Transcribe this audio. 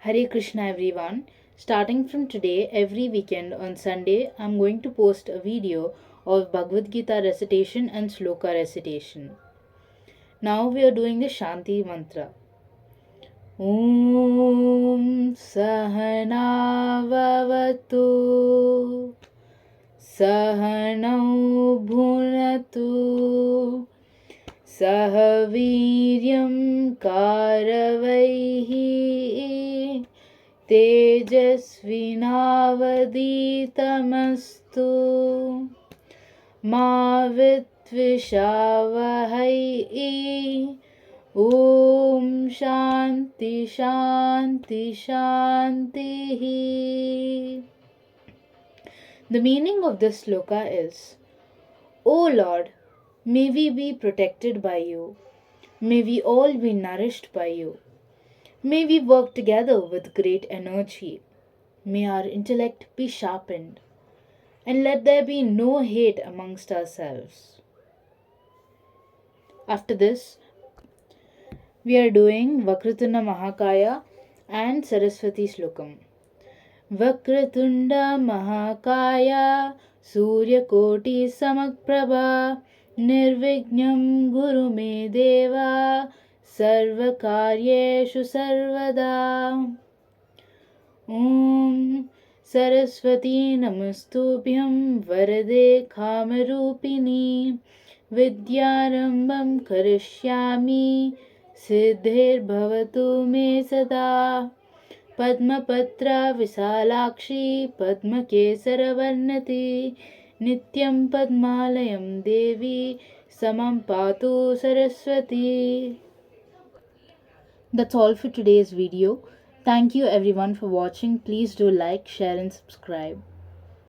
Hare Krishna everyone. Starting from today, every weekend on Sunday, I'm going to post a video of Bhagavad Gita recitation and Sloka recitation. Now we are doing the Shanti mantra. Om Sahanavavatu Sahanau Bhunatu Sah Viryam Karavaihi Tejasvinavaditamastu Ma Vitvishavahai Om Shanti Shanti Shanti. The meaning of this sloka is, O Lord, may we be protected by you. May we all be nourished by you. May we work together with great energy. May our intellect be sharpened. And let there be no hate amongst ourselves. After this, we are doing Vakratunda Mahakaya and Saraswati Slokam. Vakratunda Mahakaya Suryakoti Samakprabha Nirvignam Guru Me Deva Sarvakaryeshu Sarvada. Om Saraswati Namastubhyam Varade Kamarupini Vidyarambam Karishyami Siddhir Bhavatu Me Sada Padmapatra Visalakshi Padmakesara Varnati Nityam Padmalayam Devi Samam Patu Saraswati. That's all for today's video. Thank you everyone for watching. Please do like, share and subscribe.